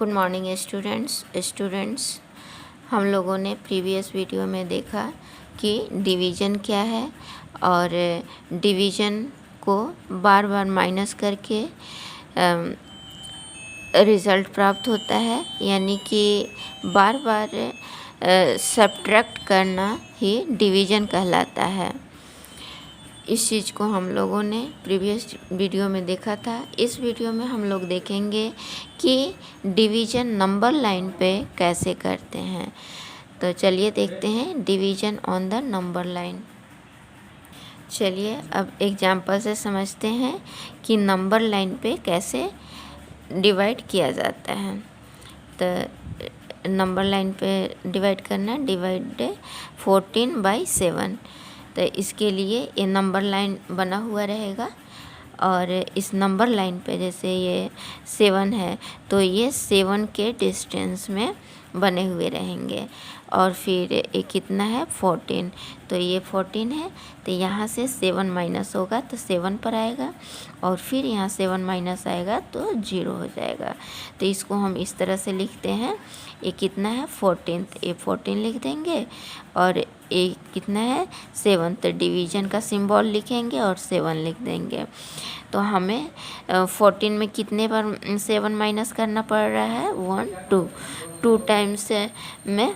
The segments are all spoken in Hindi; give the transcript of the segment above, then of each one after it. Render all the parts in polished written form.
Good morning students. हम लोगों ने प्रीवियस वीडियो में देखा कि डिवीज़न क्या है और डिवीज़न को बार बार माइनस करके रिज़ल्ट प्राप्त होता है, यानी कि बार बार सब्ट्रैक्ट करना ही डिवीज़न कहलाता है। इस चीज़ को हम लोगों ने प्रीवियस वीडियो में देखा था। इस वीडियो में हम लोग देखेंगे कि डिवीज़न नंबर लाइन पे कैसे करते हैं। तो चलिए देखते हैं division on the number line. चलिए अब एग्जाम्पल से समझते हैं कि नंबर लाइन पे कैसे डिवाइड किया जाता है। तो नंबर लाइन पे डिवाइड करना, डिवाइड 14/7। तो इसके लिए ये नंबर लाइन बना हुआ रहेगा और इस नंबर लाइन पे जैसे ये 7 है तो ये 7 के डिस्टेंस में बने हुए रहेंगे। और फिर ये कितना है 14, तो ये 14 है तो यहाँ से 7 माइनस होगा तो 7 पर आएगा और फिर यहाँ 7 माइनस आएगा तो 0 हो जाएगा। तो इसको हम इस तरह से लिखते हैं, ये कितना है 14, तो ये 14 लिख देंगे और ये कितना है 7, तो डिवीज़न का सिंबल लिखेंगे और 7 लिख देंगे। तो हमें 14 में कितने बार 7 माइनस करना पड़ रहा है 1 2 टाइम्स में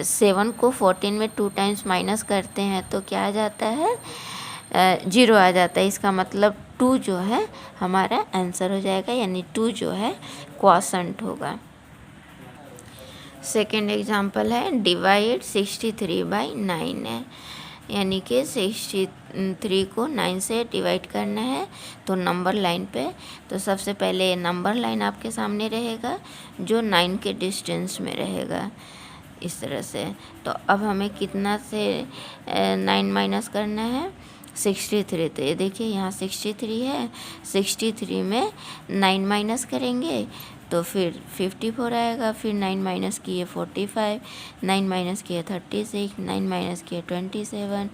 7 को 14 में 2 टाइम्स माइनस करते हैं तो क्या आ जाता है 0 आ जाता है। इसका मतलब 2 जो है हमारा आंसर हो जाएगा, यानी 2 जो है क्वॉशंट होगा। सेकेंड एग्जाम्पल है डिवाइड 63/9 है, यानी कि 63 को 9 से डिवाइड करना है। तो नंबर लाइन पे तो सबसे पहले नंबर लाइन आपके सामने रहेगा जो 9 के डिस्टेंस में रहेगा इस तरह से। तो अब हमें कितना से 9 माइनस करना है 63। तो ये देखिए यहाँ 63 है, 63 में 9 माइनस करेंगे तो फिर 54 आएगा, फिर 9 माइनस किए 45, 9 माइनस किए 36, 9 माइनस किए 27,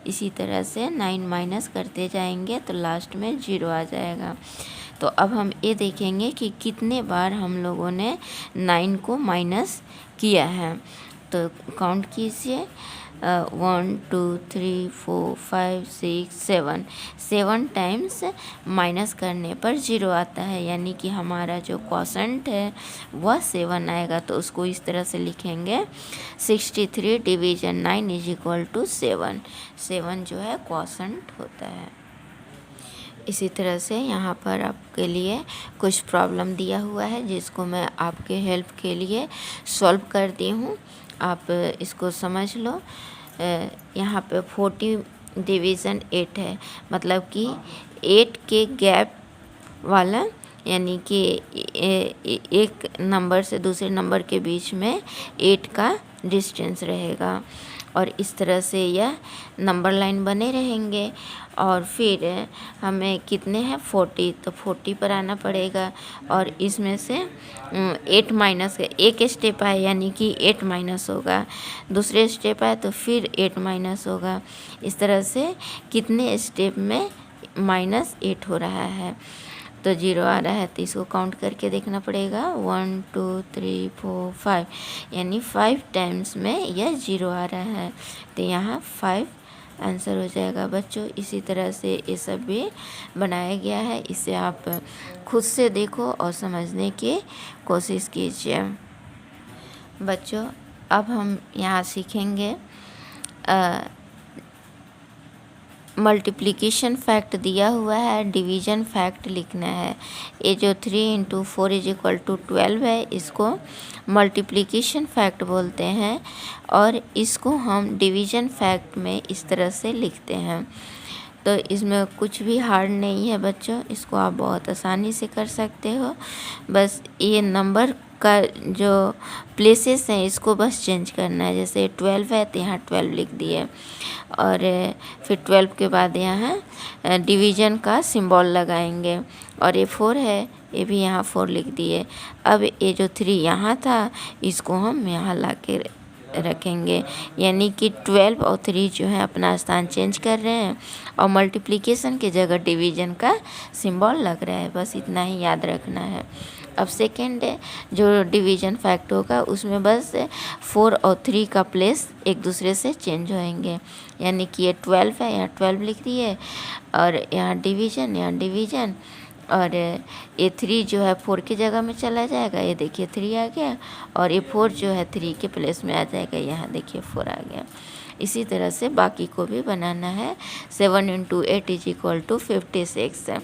इसी तरह से 9 माइनस करते जाएंगे तो लास्ट में 0 आ जाएगा। तो अब हम ये देखेंगे कि कितने बार हम लोगों ने 9 को माइनस किया है। तो काउंट कीजिए 1 2 3 4 5 6 7 7 टाइम्स माइनस करने पर 0 आता है, यानी कि हमारा जो क्वॉशंट है वह 7 आएगा। तो उसको इस तरह से लिखेंगे 63 डिवीज़न 9 इज इक्वल टू 7। 7 जो है क्वॉशंट होता है। इसी तरह से यहाँ पर आपके लिए कुछ प्रॉब्लम दिया हुआ है जिसको मैं आपके हेल्प के लिए सॉल्व कर दी हूँ, आप इसको समझ लो। यहाँ पे 40 डिवीज़न 8 है, मतलब कि 8 के गैप वाला, यानी कि एक नंबर से दूसरे नंबर के बीच में 8 का डिस्टेंस रहेगा और इस तरह से यह नंबर लाइन बने रहेंगे। और फिर हमें कितने हैं 40, तो 40 पर आना पड़ेगा और इसमें से 8 माइनस एक स्टेप आए यानी कि 8 माइनस होगा, दूसरे स्टेप आए तो फिर 8 माइनस होगा। इस तरह से कितने स्टेप में -8 हो रहा है तो 0 आ रहा है। तो इसको काउंट करके देखना पड़ेगा 1 2 3 4 5, यानी 5 टाइम्स में यह 0 आ रहा है तो यहाँ 5 आंसर हो जाएगा बच्चों। इसी तरह से ये सब भी बनाया गया है, इसे आप खुद से देखो और समझने की कोशिश कीजिए बच्चों। अब हम यहाँ सीखेंगे मल्टीप्लिकेशन फैक्ट दिया हुआ है, डिवीज़न फैक्ट लिखना है। ये जो 3 × 4 = 12 है, इसको मल्टीप्लिकेशन फैक्ट बोलते हैं और इसको हम डिवीज़न फैक्ट में इस तरह से लिखते हैं। तो इसमें कुछ भी हार्ड नहीं है बच्चों, इसको आप बहुत आसानी से कर सकते हो। बस ये नंबर का जो प्लेसेस हैं इसको बस चेंज करना है। जैसे 12 है तो यहाँ 12 लिख दिए और फिर 12 के बाद यहाँ डिवीज़न का सिंबल लगाएंगे और ये 4 है, ये भी यहाँ 4 लिख दिए। अब ये जो 3 यहाँ था इसको हम यहाँ ला के रखेंगे, यानी कि 12 और 3 जो है अपना स्थान चेंज कर रहे हैं और मल्टीप्लिकेशन की जगह डिवीज़न का सिंबल लग रहा है। बस इतना ही याद रखना है। अब सेकेंड जो डिवीज़न फैक्ट होगा उसमें बस 4 और 3 का प्लेस एक दूसरे से चेंज होएंगे, यानी कि ये 12 है, यहाँ 12 लिख दिए और यहाँ डिवीज़न और ये 3 जो है 4 की जगह में चला जाएगा, ये देखिए 3 आ गया और ये 4 जो है 3 के प्लेस में आ जाएगा, यहाँ देखिए 4 आ गया। इसी तरह से बाकी को भी बनाना है। 7 × 8 = 56 है।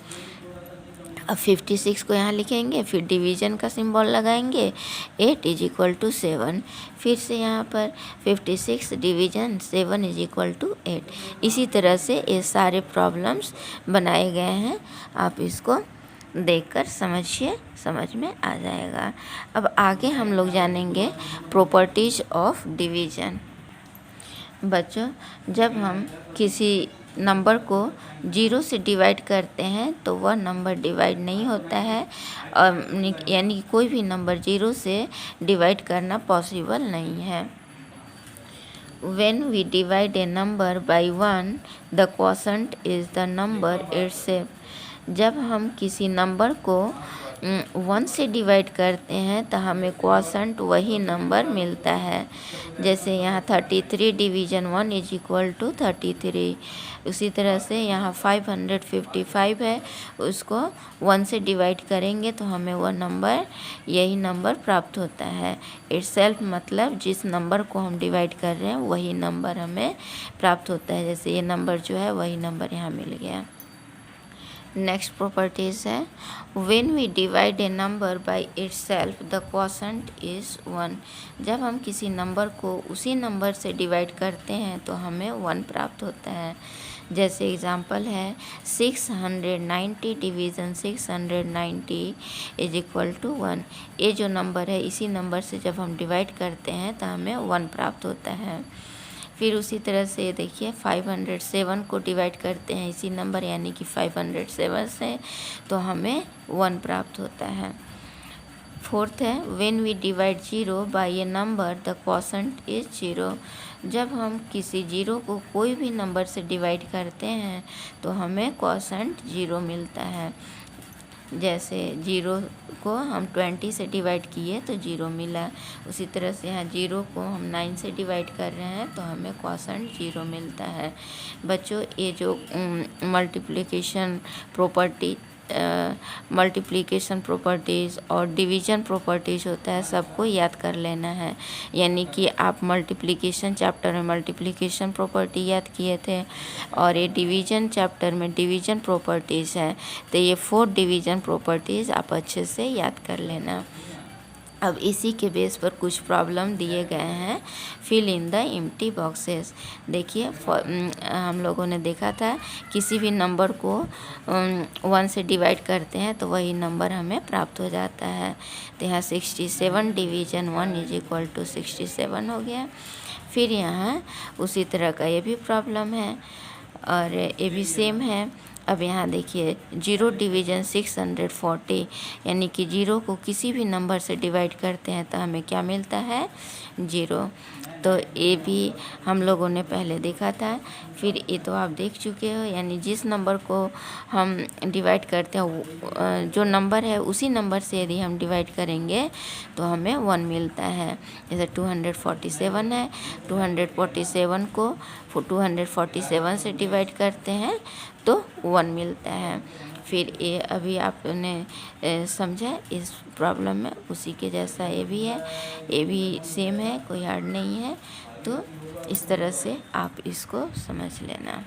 अब 56 को यहाँ लिखेंगे, फिर डिवीज़न का सिंबल लगाएंगे, 8 = 7, फिर से यहाँ पर 56 डिवीज़न 7 = 8। इसी तरह से ये सारे प्रॉब्लम्स बनाए गए हैं, आप इसको देखकर समझिए, समझ में आ जाएगा। अब आगे हम लोग जानेंगे प्रॉपर्टीज़ ऑफ डिवीज़न। बच्चों, जब हम किसी नंबर को 0 से डिवाइड करते हैं तो वह नंबर डिवाइड नहीं होता है, और यानी कोई भी नंबर 0 से डिवाइड करना पॉसिबल नहीं है। When we divide a number by 1, the quotient is the number itself. जब हम किसी नंबर को 1 से डिवाइड करते हैं तो हमें क्वोशंट वही नंबर मिलता है। जैसे यहाँ 33 डिवीज़न 1 = 33। उसी तरह से यहाँ 555 है, उसको 1 से डिवाइड करेंगे तो हमें वह नंबर, यही नंबर प्राप्त होता है। इटसेल्फ मतलब जिस नंबर को हम डिवाइड कर रहे हैं वही नंबर हमें प्राप्त होता है। जैसे ये नंबर जो है वही नंबर यहाँ मिल गया। नेक्स्ट प्रॉपर्टीज़ है, when we divide a number by itself the quotient is 1। जब हम किसी नंबर को उसी नंबर से डिवाइड करते हैं तो हमें 1 प्राप्त होता है। जैसे एग्जांपल है 690 डिवीज़न 690 = 1। ये जो नंबर है इसी नंबर से जब हम डिवाइड करते हैं तो हमें 1 प्राप्त होता है। फिर उसी तरह से देखिए 507 को डिवाइड करते हैं इसी नंबर यानी कि 507 से, तो हमें 1 प्राप्त होता है। फोर्थ है, when we divide 0 by a number the quotient is 0। जब हम किसी 0 को कोई भी नंबर से डिवाइड करते हैं तो हमें क्वोशंट 0 मिलता है। जैसे 0 को हम 20 से डिवाइड किए तो 0 मिला। उसी तरह से यहाँ 0 को हम 9 से डिवाइड कर रहे हैं तो हमें क्वोशंट 0 मिलता है। बच्चों, ये जो मल्टीप्लिकेशन प्रॉपर्टीज़ और डिवीज़न प्रॉपर्टीज़ होता है सबको याद कर लेना है। यानी कि आप मल्टीप्लिकेशन चैप्टर में मल्टीप्लिकेशन प्रॉपर्टी याद किए थे और ये डिवीज़न चैप्टर में डिवीज़न प्रॉपर्टीज़ है, तो ये 4 डिवीज़न प्रॉपर्टीज़ आप अच्छे से याद कर लेना। अब इसी के बेस पर कुछ प्रॉब्लम दिए गए हैं। Fill in the empty boxes. देखिए हम लोगों ने देखा था किसी भी नंबर को 1 से डिवाइड करते हैं तो वही नंबर हमें प्राप्त हो जाता है। तो यहाँ 67 डिवीज़न 1 = 67 हो गया। फिर यहाँ उसी तरह का ये भी प्रॉब्लम है और ये भी सेम है। अब यहाँ देखिए 0 डिवीज़न 640, यानी कि 0 को किसी भी नंबर से डिवाइड करते हैं तो हमें क्या मिलता है, 0। तो ये भी हम लोगों ने पहले देखा था। फिर ये तो आप देख चुके हो, यानी जिस नंबर को हम डिवाइड करते हैं जो नंबर है उसी नंबर से यदि हम डिवाइड करेंगे तो हमें 1 मिलता है। जैसे 247 है, 247 को 247 से डिवाइड करते हैं तो 1 मिलता है। फिर ये अभी आपने समझा इस प्रॉब्लम में, उसी के जैसा ये भी है, ये भी सेम है, कोई हार्ड नहीं है। तो इस तरह से आप इसको समझ लेना।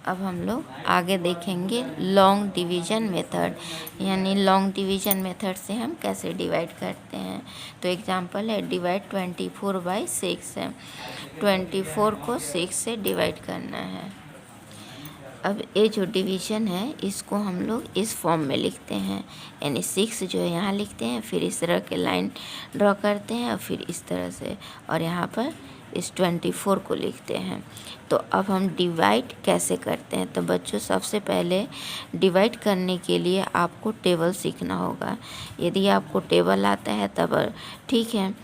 अब हम लोग आगे देखेंगे लॉन्ग डिवीज़न मेथड, यानी लॉन्ग डिवीज़न मेथड से हम कैसे डिवाइड करते हैं। तो एग्जांपल है डिवाइड 24/6 है, 24 को 6 से डिवाइड करना है। अब ये जो डिवीज़न है इसको हम लोग इस फॉर्म में लिखते हैं, यानी 6 जो है यहाँ लिखते हैं, फिर इस तरह के लाइन ड्रॉ करते हैं और फिर इस तरह से, और यहाँ पर इस 24 को लिखते हैं। तो अब हम डिवाइड कैसे करते हैं। तो बच्चों, सबसे पहले डिवाइड करने के लिए आपको टेबल सीखना होगा। यदि आपको टेबल आता है तब ठीक है।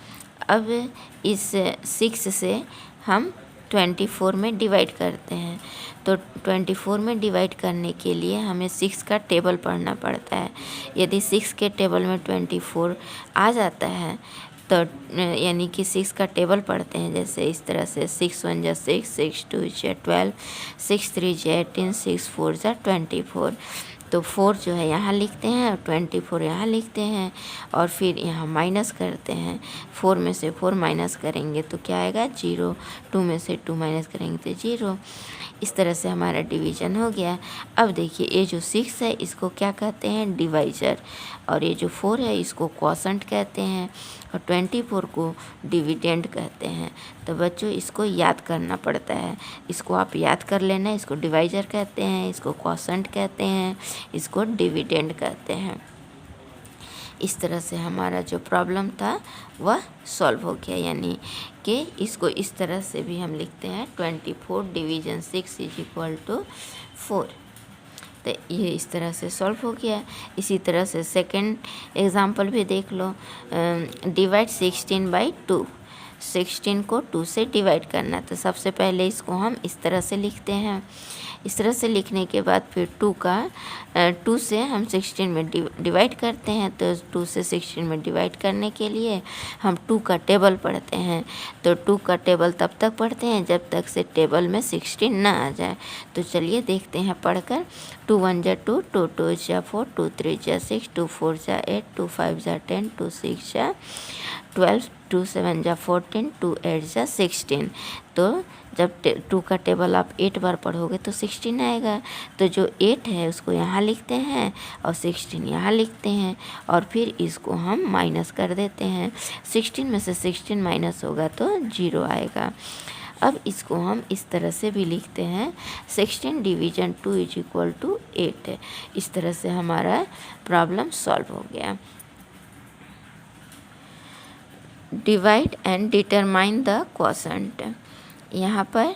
अब इस 6 से हम 24 में डिवाइड करते हैं। तो 24 में डिवाइड करने के लिए हमें 6 का टेबल पढ़ना पड़ता है। यदि 6 के टेबल में 24 आ जाता है तो यानी कि 6 का टेबल पढ़ते हैं, जैसे इस तरह से 6 1 जा 6, 6 2 जा 12, 6 3 जा 18, 6 4 जा 24। तो 4 जो है यहाँ लिखते हैं और 24 यहाँ लिखते हैं और फिर यहाँ माइनस करते हैं। 4 में से 4 माइनस करेंगे तो क्या आएगा 0, 2 में से 2 माइनस करेंगे तो 0। इस तरह से हमारा डिवीज़न हो गया। अब देखिए ये जो 6 है इसको क्या कहते हैं, डिवाइज़र, और ये जो 4 है इसको क्वोशंट कहते हैं और 24 को डिविडेंड कहते हैं। तो बच्चों इसको याद करना पड़ता है, इसको आप याद कर लेना। इसको डिवाइज़र कहते हैं, इसको क्वोशंट कहते हैं, इसको डिविडेंड कहते हैं। इस तरह से हमारा जो प्रॉब्लम था वह सॉल्व हो गया, यानी कि इसको इस तरह से भी हम लिखते हैं 24 डिवीज़न 6 इज इक्वल टू 4। तो ये इस तरह से सॉल्व हो गया। इसी तरह से सेकंड एग्जांपल भी देख लो। डिवाइड 16 बाई 2, 16 को 2 से डिवाइड करना। तो सबसे पहले इसको हम इस तरह से लिखते हैं। इस तरह से लिखने के बाद फिर 2 से हम 16 में डिवाइड करते हैं। तो 2 से 16 में डिवाइड करने के लिए हम 2 का टेबल पढ़ते हैं। तो 2 का टेबल तब तक पढ़ते हैं जब तक से टेबल में 16 ना आ जाए। तो चलिए देखते हैं पढ़कर। 2 1 जा 2, 2 2 जा 4, 2 3 जा 6, 2 4 जा 8, 2 5 जा 10, 2 6 जा 12, 2 7 जा 14, 2 8 जा 16। तो जब 2 का टेबल आप 8 बार पढ़ोगे तो 16 आएगा। तो जो 8 है उसको यहाँ लिखते हैं और 16 यहाँ लिखते हैं और फिर इसको हम माइनस कर देते हैं। 16 में से 16 माइनस होगा तो 0 आएगा। अब इसको हम इस तरह से भी लिखते हैं 16 डिवीज़न 2 इज इक्वल टू 8। इस तरह से हमारा प्रॉब्लम सॉल्व हो गया। Divide and determine the quotient. यहाँ पर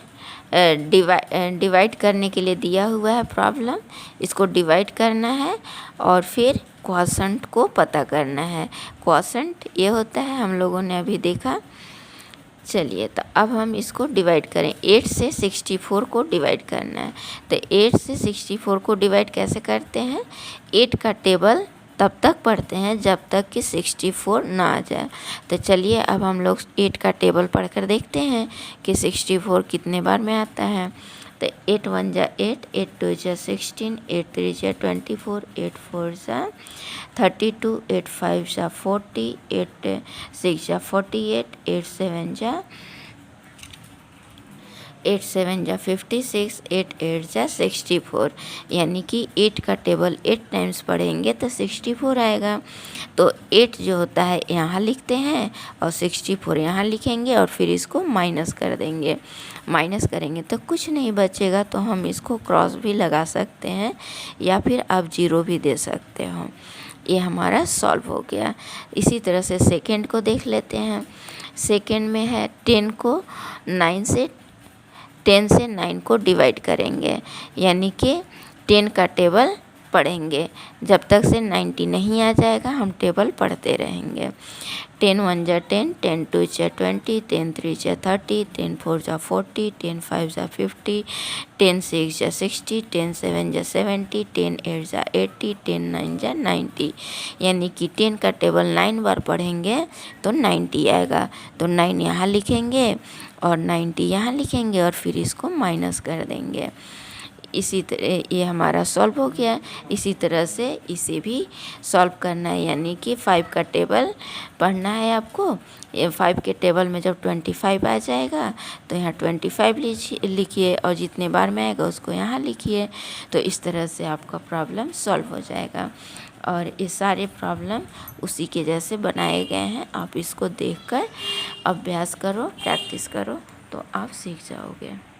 डिवाइड करने के लिए दिया हुआ है प्रॉब्लम, इसको डिवाइड करना है और फिर क्वोशंट को पता करना है। क्वोशंट ये होता है, हम लोगों ने अभी देखा। चलिए तो अब हम इसको डिवाइड करें। 8 से 64 को डिवाइड करना है। तो 8 से 64 को डिवाइड कैसे करते हैं, 8 का टेबल तब तक पढ़ते हैं जब तक कि 64 ना आ जाए। तो चलिए अब हम लोग 8 का टेबल पढ़कर देखते हैं कि 64 कितने बार में आता है। तो 8 1 जा 8, 8 2 जा 16, 8 3 जा 24, 8 4 जा 32, 8 5 जा 40, 8 6 जा 48, 8 7 जा 56, 8 8 जा 64। यानी कि 8 का टेबल 8 टाइम्स पढ़ेंगे तो 64 आएगा। तो 8 जो होता है यहाँ लिखते हैं और 64 यहाँ लिखेंगे और फिर इसको माइनस कर देंगे। माइनस करेंगे तो कुछ नहीं बचेगा, तो हम इसको क्रॉस भी लगा सकते हैं या फिर आप 0 भी दे सकते हो। ये हमारा सॉल्व हो गया। इसी तरह से सेकंड को देख लेते हैं। सेकंड में है 10 से 9 को डिवाइड करेंगे, यानी कि 10 का टेबल पढ़ेंगे जब तक से 90 नहीं आ जाएगा, हम टेबल पढ़ते रहेंगे। 10 1 जा 10, 10 2 जा 20, 10 3 जा 30, 10 4 जा 40, 10 5 जा 50, 10 6 जा 60, 10 7 जा 70, 10 8 जा 80, 10 9 जा 90। यानी कि 10 का टेबल 9 बार पढ़ेंगे तो 90 आएगा। तो 9 यहाँ लिखेंगे और 90 यहाँ लिखेंगे और फिर इसको माइनस कर देंगे। इसी तरह ये हमारा सॉल्व हो गया। इसी तरह से इसे भी सॉल्व करना है, यानी कि 5 का टेबल पढ़ना है आपको। ये 5 के टेबल में जब 25 आ जाएगा तो यहाँ 25 लिखिए और जितने बार में आएगा उसको यहाँ लिखिए। तो इस तरह से आपका प्रॉब्लम सॉल्व हो जाएगा। और ये सारे प्रॉब्लम उसी के जैसे बनाए गए हैं। आप इसको देखकर अभ्यास करो, प्रैक्टिस करो तो आप सीख जाओगे।